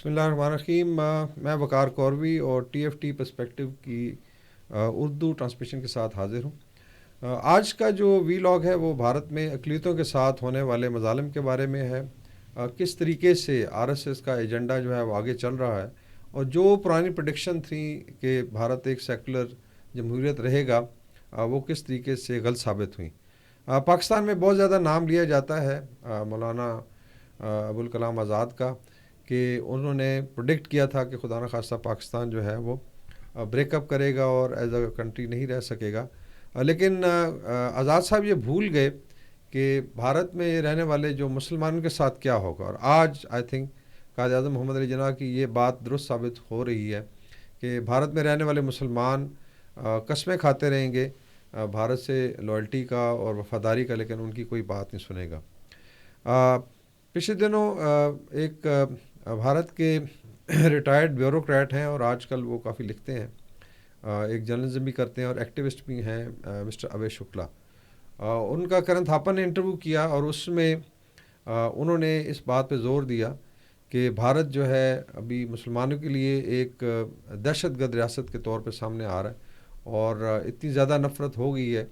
بسم اللہ الرحمن الرحیم. میں وقار کوروی اور ٹی ایف ٹی پرسپیکٹو کی اردو ٹرانسمیشن کے ساتھ حاضر ہوں. آج کا جو وی لاگ ہے وہ بھارت میں اقلیتوں کے ساتھ ہونے والے مظالم کے بارے میں ہے. کس طریقے سے آر ایس ایس کا ایجنڈا جو ہے وہ آگے چل رہا ہے اور جو پرانی پریڈکشن تھی کہ بھارت ایک سیکولر جمہوریت رہے گا وہ کس طریقے سے غلط ثابت ہوئیں. پاکستان میں بہت زیادہ نام لیا جاتا ہے مولانا ابوالکلام آزاد کا کہ انہوں نے پروڈکٹ کیا تھا کہ خدا نخواستہ پاکستان جو ہے وہ بریک اپ کرے گا اور ایز اے کنٹری نہیں رہ سکے گا. لیکن آزاد صاحب یہ بھول گئے کہ بھارت میں رہنے والے جو مسلمانوں کے ساتھ کیا ہوگا. اور آج آئی تھنک قائد اعظم محمد علی جناح کی یہ بات درست ثابت ہو رہی ہے کہ بھارت میں رہنے والے مسلمان قسمیں کھاتے رہیں گے بھارت سے لوائلٹی کا اور وفاداری کا، لیکن ان کی کوئی بات نہیں سنے گا. پچھلے دنوں ایک بھارت کے ریٹائرڈ بیوروکریٹ ہیں اور آج کل وہ کافی لکھتے ہیں، ایک جرنلزم بھی کرتے ہیں اور ایکٹیوسٹ بھی ہیں، مسٹر اوے شکلا. ان کا کرن تھاپا نے انٹرویو کیا اور اس میں انہوں نے اس بات پہ زور دیا کہ بھارت جو ہے ابھی مسلمانوں کے لیے ایک دہشت گرد ریاست کے طور پہ سامنے آ رہا ہے اور اتنی زیادہ نفرت ہو گئی ہے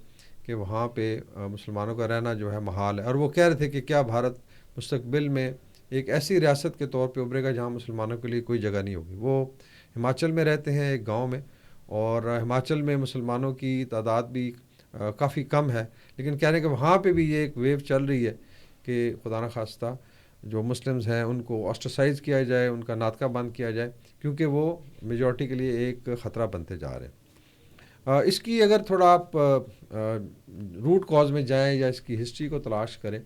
کہ وہاں پہ مسلمانوں کا رہنا جو ہے محال ہے. اور وہ کہہ رہے تھے کہ کیا بھارت مستقبل میں ایک ایسی ریاست کے طور پہ ابھرے گا جہاں مسلمانوں کے لیے کوئی جگہ نہیں ہوگی. وہ ہماچل میں رہتے ہیں ایک گاؤں میں، اور ہماچل میں مسلمانوں کی تعداد بھی کافی کم ہے، لیکن کہہ رہے ہیں کہ وہاں پہ بھی یہ ایک ویو چل رہی ہے کہ خدا نخواستہ جو مسلمز ہیں ان کو آسٹرسائز کیا جائے، ان کا ناطقہ بند کیا جائے، کیونکہ وہ میجورٹی کے لیے ایک خطرہ بنتے جا رہے ہیں. اس کی اگر تھوڑا آپ روٹ کاز میں جائیں یا اس کی ہسٹری کو تلاش کریں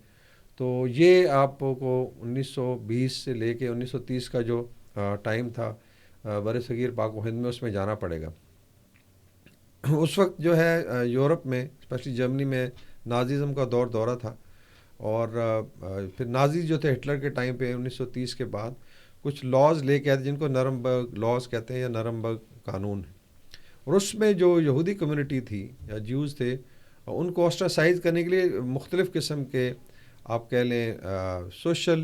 تو یہ آپ کو 1920 سے لے کے 1930 کا جو ٹائم تھا بر صغیر پاک و ہند میں، اس میں جانا پڑے گا. اس وقت جو ہے یورپ میں اسپیشلی جرمنی میں نازیزم کا دورہ تھا، اور پھر نازی جو تھے ہٹلر کے ٹائم پہ 1930 کے بعد کچھ لاز لے کے آئے جن کو نرمبرگ لاز کہتے ہیں یا نرمبرگ قانون. اور اس میں جو یہودی کمیونٹی تھی یا جیوز تھے ان کو آسٹراسائز کرنے کے لیے مختلف قسم کے آپ کہہ لیں سوشل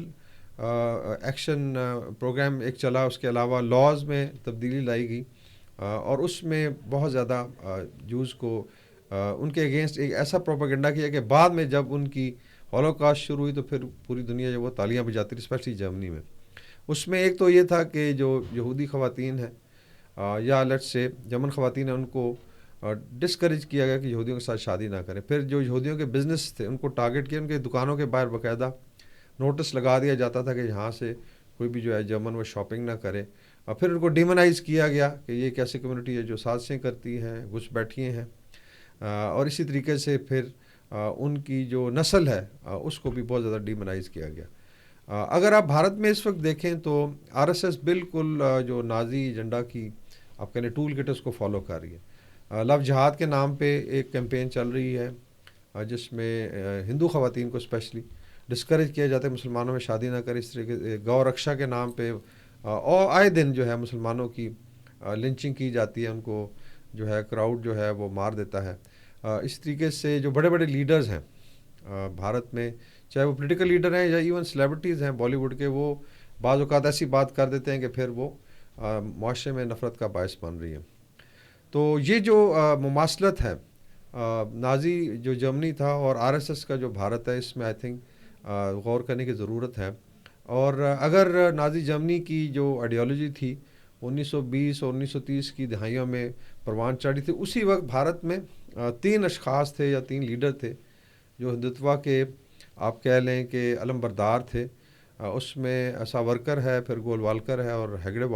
ایکشن پروگرام ایک چلا. اس کے علاوہ لاز میں تبدیلی لائی گئی اور اس میں بہت زیادہ جوز کو ان کے اگینسٹ ایک ایسا پروپیگنڈا کیا کہ بعد میں جب ان کی ہولوکاسٹ شروع ہوئی تو پھر پوری دنیا جو وہ تالیاں بجاتی رہی، اسپیشلی جرمنی میں. اس میں ایک تو یہ تھا کہ جو یہودی خواتین ہیں یا لیٹ سے جرمن خواتین ہیں ان کو ڈسکریج کیا گیا کہ یہودیوں کے ساتھ شادی نہ کریں. پھر جو یہودیوں کے بزنس تھے ان کو ٹارگٹ کیا، ان کے دکانوں کے باہر باقاعدہ نوٹس لگا دیا جاتا تھا کہ یہاں سے کوئی بھی جو ہے جرمن وہ شاپنگ نہ کرے. اور پھر ان کو ڈیمونائز کیا گیا کہ یہ ایک ایسی کمیونٹی ہے جو سازشیں کرتی ہیں، گھس بیٹھی ہیں. اور اسی طریقے سے پھر ان کی جو نسل ہے اس کو بھی بہت زیادہ ڈیمونائز کیا گیا. اگر آپ بھارت میں اس وقت دیکھیں تو آر ایس ایس بالکل جو نازی ایجنڈا کی آپ کہنے ٹول کٹ اس کو فالو کر رہی ہے. لو جہاد کے نام پہ ایک کیمپین چل رہی ہے جس میں ہندو خواتین کو اسپیشلی ڈسکریج کیا جاتا ہے مسلمانوں میں شادی نہ کرے. اس طریقے سے گو رکشا کے نام پہ اور آئے دن جو ہے مسلمانوں کی لنچنگ کی جاتی ہے، ان کو جو ہے کراؤڈ جو ہے وہ مار دیتا ہے. اس طریقے سے جو بڑے بڑے لیڈرز ہیں بھارت میں، چاہے وہ پولیٹیکل لیڈر ہیں یا ایون سیلیبریٹیز ہیں بالی ووڈ کے، وہ بعض اوقات ایسی بات کر دیتے ہیں کہ پھر وہ معاشرے میں نفرت کا باعث بن رہی ہے. تو یہ جو مماثلت ہے نازی جو جرمنی تھا اور آر ایس ایس کا جو بھارت ہے، اس میں آئی تھنک غور کرنے کی ضرورت ہے. اور اگر نازی جرمنی کی جو آئیڈیالوجی تھی 1920 اور 1930 کی دہائیوں میں پروان چڑھی تھی، اسی وقت بھارت میں 3 اشخاص تھے یا 3 لیڈر تھے جو ہندوتوا کے آپ کہہ لیں کہ علم بردار تھے. اس میں ساورکر ہے، پھر گولوالکر ہے اور ہیگڑے.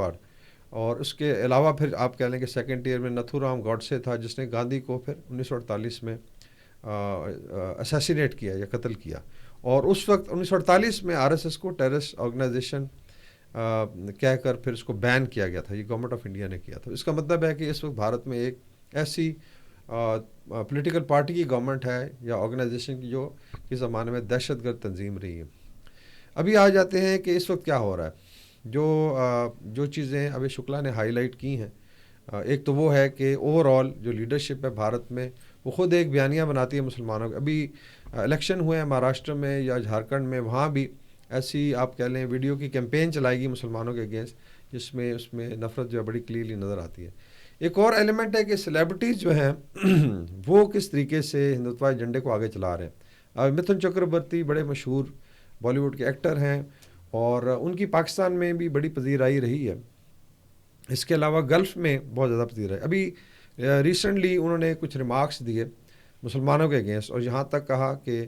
اور اس کے علاوہ پھر آپ کہہ لیں کہ سیکنڈ ٹیئر میں نتھو رام گوڈسے تھا جس نے گاندھی کو پھر 1948 میں اسیسینیٹ کیا یا قتل کیا. اور اس وقت 1948 میں آر ایس ایس کو ٹیررسٹ آرگنائزیشن کہہ کر پھر اس کو بین کیا گیا تھا. یہ گورنمنٹ آف انڈیا نے کیا تھا. اس کا مطلب ہے کہ اس وقت بھارت میں ایک ایسی پولیٹیکل پارٹی کی گورنمنٹ ہے یا آرگنائزیشن کی جو اس زمانے میں دہشت گرد تنظیم رہی ہے. ابھی آ جاتے ہیں کہ اس وقت کیا ہو رہا ہے. جو چیزیں ابھی شکلا نے ہائی لائٹ کی ہیں، ایک تو وہ ہے کہ اوور آل جو لیڈرشپ ہے بھارت میں وہ خود ایک بیانیہ بناتی ہے مسلمانوں کا. ابھی الیکشن ہوئے ہیں مہاراشٹر میں یا جھارکھنڈ میں، وہاں بھی ایسی آپ کہہ لیں ویڈیو کی کیمپین چلائے گی مسلمانوں کے اگینسٹ، جس میں اس میں نفرت جو ہے بڑی کلیئرلی نظر آتی ہے۔ ایک اور ایلیمنٹ ہے کہ سیلیبریٹیز جو ہیں وہ کس طریقے سے ہندوتوا ایجنڈے کو آگے چلا رہے ہیں۔ متھن چکربرتی بڑے مشہور بالی ووڈ کے ایکٹر ہیں، اور ان کی پاکستان میں بھی بڑی پذیرائی رہی ہے، اس کے علاوہ گلف میں بہت زیادہ پذیرائی۔ ابھی ریسنٹلی انہوں نے کچھ ریمارکس دیے مسلمانوں کے اگینسٹ، اور یہاں تک کہا کہ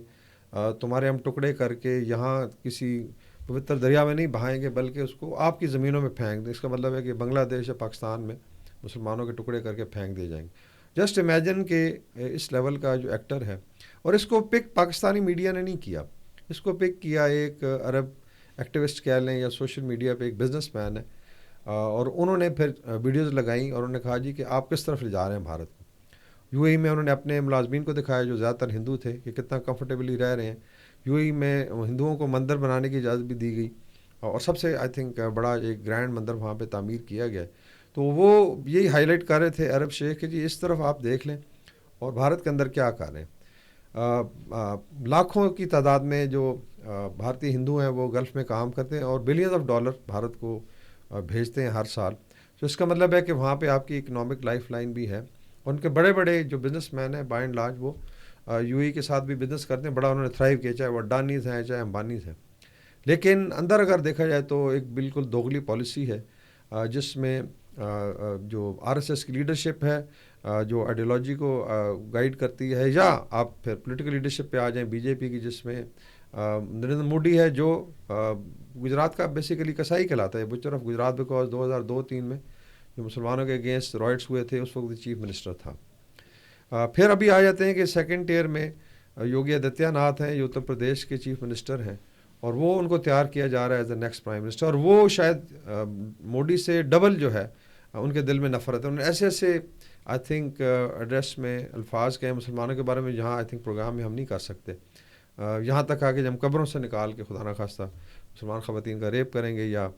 تمہارے ہم ٹکڑے کر کے یہاں کسی پوتر دریا میں نہیں بہائیں گے، بلکہ اس کو آپ کی زمینوں میں پھینک دیں۔ اس کا مطلب ہے کہ بنگلہ دیش یا پاکستان میں مسلمانوں کے ٹکڑے کر کے پھینک دیے جائیں گے۔ جسٹ امیجن کہ اس لیول کا جو ایکٹر ہے، اور اس کو پک پاکستانی میڈیا نے نہیں کیا، اس کو پک کیا ایک عرب ایکٹیوسٹ کہہ لیں یا سوشل میڈیا پہ ایک بزنس مین ہے، اور انہوں نے پھر ویڈیوز لگائیں اور انہوں نے کہا جی کہ آپ کس طرف لے جا رہے ہیں بھارت کو۔ یو اے ای میں انہوں نے اپنے ملازمین کو دکھایا جو زیادہ تر ہندو تھے کہ کتنا کمفرٹیبلی رہ رہے ہیں۔ یو اے ای میں ہندوؤں کو مندر بنانے کی اجازت بھی دی گئی، اور سب سے آئی تھنک بڑا ایک گرینڈ مندر وہاں پہ تعمیر کیا گیا ہے۔ تو وہ یہی ہائی لائٹ کر رہے تھے عرب شیخ کہ جی اس طرف آپ دیکھ لیں اور بھارت کے اندر کیا کر رہے ہیں۔ لاکھوں کی تعداد میں جو بھارتی ہندو ہیں وہ گلف میں کام کرتے ہیں اور بلینز آف ڈالر بھارت کو بھیجتے ہیں ہر سال۔ تو اس کا مطلب ہے کہ وہاں پہ آپ کی اکنامک لائف لائن بھی ہے، اور ان کے بڑے بڑے جو بزنس مین ہیں بائی اینڈ لارج وہ یو اے کے ساتھ بھی بزنس کرتے ہیں، بڑا انہوں نے تھرائیو کیا، چاہے وہ اڈانیز ہیں چاہے امبانیز ہیں۔ لیکن اندر اگر دیکھا جائے تو ایک بالکل دوغلی پالیسی ہے، جس میں جو آر ایس ایس کی لیڈرشپ ہے جو آئیڈیالوجی کو گائیڈ کرتی ہے، یا آپ پھر پولیٹیکل لیڈرشپ پہ آ جائیں بی جے پی کی، جس میں نریندر مودی ہے جو گجرات کا بیسیکلی کسائی کہلاتا ہے، بچر آف گجرات، بیکاز 2002-03 میں جو مسلمانوں کے اگینسٹ رائٹس ہوئے تھے اس وقت چیف منسٹر تھا۔ پھر ابھی آ جاتے ہیں کہ سیکنڈ ٹیئر میں یوگی آدتیہ ناتھ ہیں، یہ اتر پردیش کے چیف منسٹر ہیں، اور وہ ان کو تیار کیا جا رہا ہے as a next prime minister, اور وہ شاید مودی سے ڈبل جو ہے ان کے دل میں نفرت ہے۔ انہوں نے ایسے ایسے آئی تھنک ایڈریس میں الفاظ کہیں مسلمانوں کے بارے میں جہاں آئی تھنک پروگرام میں ہم نہیں کر سکتے، یہاں تک آ کہ ہم قبروں سے نکال کے خدا نخواستہ مسلمان خواتین کا ریپ کریں گے یا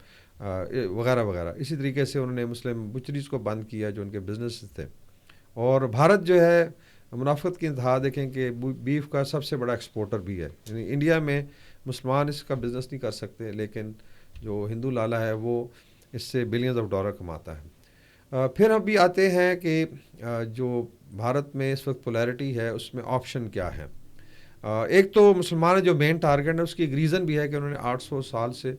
وغیرہ وغیرہ۔ اسی طریقے سے انہوں نے مسلم بچریز کو بند کیا جو ان کے بزنس تھے، اور بھارت جو ہے منافقت کی انتہا دیکھیں کہ بیف کا سب سے بڑا ایکسپورٹر بھی ہے، یعنی انڈیا میں مسلمان اس کا بزنس نہیں کر سکتے، لیکن جو ہندو لالا ہے وہ اس سے بلینز آف ڈالر کماتا ہے۔ پھر ابھی آتے ہیں کہ جو بھارت میں اس وقت پولیرٹی ہے اس میں آپشن کیا ہے۔ ایک تو مسلمان جو مین ٹارگٹ ہے اس کی ایک ریزن بھی ہے کہ انہوں نے 800 سال سے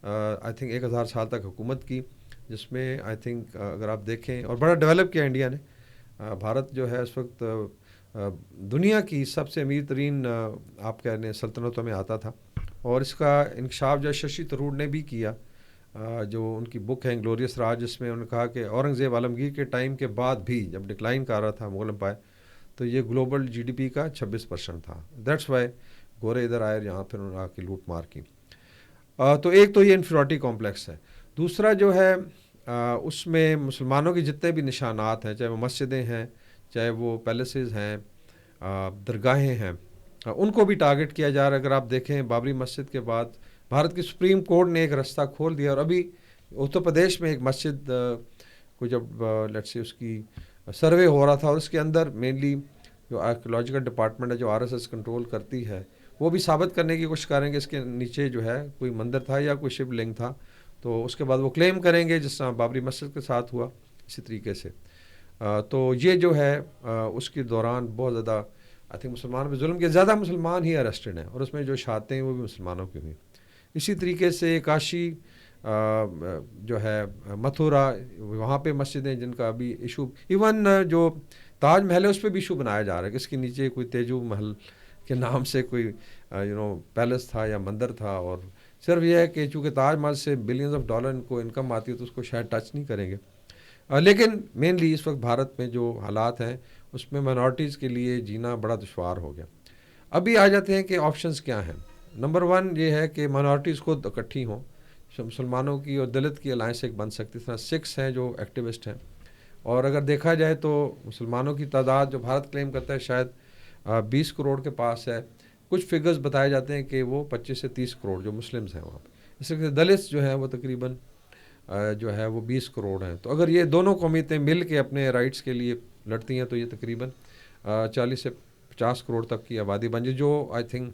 آئی تھنک 1000 سال تک حکومت کی، جس میں آئی تھنک اگر آپ دیکھیں اور بڑا ڈیولپ کیا انڈیا نے۔ بھارت جو ہے اس وقت دنیا کی سب سے امیر ترین آپ کہہ لیں سلطنتوں میں آتا تھا، اور اس کا انکشاف جو ششی تھرور نے بھی کیا، جو ان کی بک ہے انگلوریس راج، جس میں انہوں نے کہا کہ اورنگزیب عالمگیر کے ٹائم کے بعد بھی جب ڈکلائن کر رہا تھا مغل امپائر، تو یہ گلوبل جی ڈی پی کا 26% تھا۔ دیٹس وائی گورے ادھر آئے، یہاں پھر انہوں نے آ کے لوٹ مار کی۔ تو ایک تو یہ انفیریورٹی کمپلیکس ہے۔ دوسرا جو ہے اس میں مسلمانوں کے جتنے بھی نشانات ہیں، چاہے وہ مسجدیں ہیں، چاہے وہ پیلسز ہیں، درگاہیں ہیں، ان کو بھی ٹارگٹ کیا جا رہا ہے۔ اگر آپ دیکھیں بابری مسجد کے بعد بھارت کی سپریم کورٹ نے ایک رستہ کھول دیا، اور ابھی اتر پردیش میں ایک مسجد کو جب لیٹس سے اس کی سروے ہو رہا تھا، اور اس کے اندر مینلی جو آرکیولوجیکل ڈپارٹمنٹ ہے جو آر ایس ایس کنٹرول کرتی ہے، وہ بھی ثابت کرنے کی کوشش کریں گے اس کے نیچے جو ہے کوئی مندر تھا یا کوئی شیو لنگ تھا، تو اس کے بعد وہ کلیم کریں گے جس طرح بابری مسجد کے ساتھ ہوا اسی طریقے سے۔ تو یہ جو ہے اس کے دوران بہت زیادہ آئی تھنک مسلمانوں پہ ظلم کیا، زیادہ مسلمان ہی اریسٹڈ ہیں، اور اس میں جو شہادتیں ہیں وہ بھی مسلمانوں کی ہوئی۔ اسی طریقے سے کاشی جو ہے متھورا، وہاں پہ مسجدیں جن کا ابھی ایشو، ایون جو تاج محل ہے اس پہ بھی ایشو بنایا جا رہا ہے کہ اس کے نیچے کوئی تیجو محل کے نام سے کوئی پیلس تھا یا مندر تھا، اور صرف یہ ہے کہ چونکہ تاج محل سے بلینز آف ڈالر ان کو انکم آتی ہے تو اس کو شاید ٹچ نہیں کریں گے۔ لیکن مینلی اس وقت بھارت میں جو حالات ہیں اس میں مائنورٹیز کے لیے جینا بڑا دشوار ہو گیا۔ ابھی آ جاتے ہیں کہ آپشنز کیا ہیں۔ نمبر 1 یہ ہے کہ مائنورٹیز خود اکٹھی ہوں، مسلمانوں کی اور دلت کی الائنس ایک بن سکتی ہے، سکس ہیں جو ایکٹیوسٹ ہیں، اور اگر دیکھا جائے تو مسلمانوں کی تعداد جو بھارت کلیم کرتا ہے شاید 20 کروڑ کے پاس ہے، کچھ فگرز بتائے جاتے ہیں کہ وہ 25 سے 30 کروڑ جو مسلمز ہیں وہاں پہ، اس سے دلت جو ہیں وہ تقریباً جو ہے وہ 20 کروڑ ہیں۔ تو اگر یہ دونوں قومیتیں مل کے اپنے رائٹس کے لیے لڑتی ہیں تو یہ تقریباً 40 سے 50 کروڑ تک کی آبادی بن جائے، جو آئی تھنک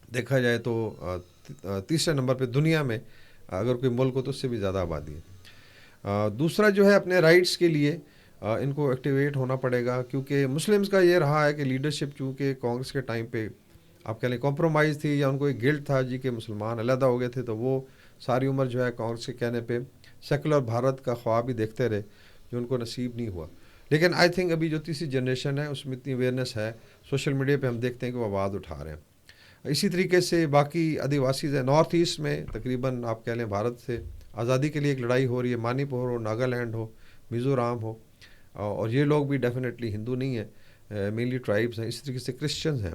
دیکھا جائے تو تیسرے نمبر پہ دنیا میں اگر کوئی ملک ہو تو اس سے بھی زیادہ آبادی ہے۔ دوسرا جو ہے اپنے رائٹس کے لیے ان کو ایکٹیویٹ ہونا پڑے گا، کیونکہ مسلمز کا یہ رہا ہے کہ لیڈرشپ چونکہ کانگریس کے ٹائم پہ آپ کہہ لیں کمپرومائز تھی، یا ان کو ایک گلٹ تھا جی کہ مسلمان علیحدہ ہو گئے تھے، تو وہ ساری عمر جو ہے کانگریس کے کہنے پہ سیکولر بھارت کا خواب ہی دیکھتے رہے، جو ان کو نصیب نہیں ہوا۔ لیکن آئی تھنک ابھی جو تیسری جنریشن ہے اس میں اتنی اویئرنیس ہے، سوشل میڈیا پہ ہم دیکھتے ہیں کہ وہ آواز اٹھا رہے ہیں۔ اسی طریقے سے باقی آدیواسیز ہیں نارتھ ایسٹ میں، تقریباً آپ کہہ لیں بھارت سے آزادی کے لیے ایک لڑائی ہو رہی ہے، منی پور ہو، ناگالینڈ ہو، میزورام ہو، اور یہ لوگ بھی ڈیفینیٹلی ہندو نہیں ہیں، مینلی ٹرائبس ہیں، اسی طریقے سے کرسچنز ہیں۔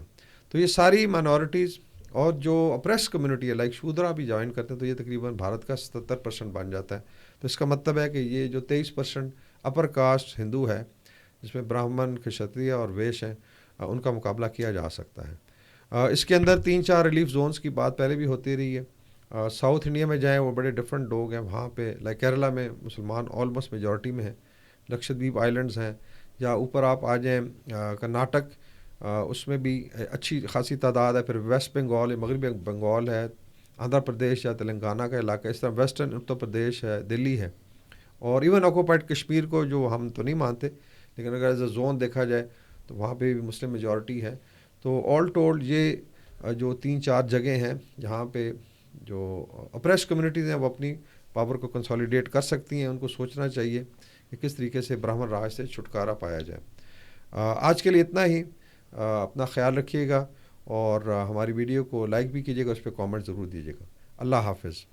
تو یہ ساری مائنورٹیز اور جو اپریس کمیونٹی ہے لائک شودرا بھی جوائن کرتے ہیں، تو یہ تقریباً بھارت کا 77% بن جاتا ہے۔ تو اس کا مطلب ہے کہ یہ جو 23% اپر کاسٹ ہندو ہے، جس میں براہمن، کھشتریہ اور ویش ہیں، ان کا مقابلہ کیا جا سکتا ہے۔ اس کے اندر 3-4 ریلیف زونز کی بات پہلے بھی ہوتی رہی ہے۔ ساؤتھ انڈیا میں جائیں وہ بڑے ڈفرینٹ لوگ ہیں وہاں پہ، لائک کیرلا میں مسلمان آلموسٹ میجورٹی میں ہیں، لکشدویپ آئیلینڈز ہیں، یا اوپر آپ آ جائیں کرناٹک، اس میں بھی اچھی خاصی تعداد ہے۔ پھر ویسٹ بنگال ہے، مغربی بنگال ہے، آندھرا پردیش یا تلنگانہ کا علاقہ، اس طرح ویسٹرن اتر پردیش ہے، دلی ہے، اور ایون آکوپائڈ کشمیر کو جو ہم تو نہیں مانتے، لیکن اگر ایز اے زون دیکھا جائے تو وہاں پہ بھی مسلم میجورٹی ہے۔ تو آل ٹولڈ یہ جو 3-4 جگہیں ہیں جہاں پہ جو اپریس کمیونٹیز ہیں وہ اپنی پاور کو کنسالیڈیٹ کر سکتی ہیں، ان کو سوچنا چاہیے کہ کس طریقے سے براہمن راج سے چھٹکارا پایا جائے۔ آج کے لیے اتنا ہی۔ اپنا خیال رکھیے گا، اور ہماری ویڈیو کو لائک بھی کیجیے گا، اس پہ کامنٹ ضرور دیجیے گا۔ اللہ حافظ۔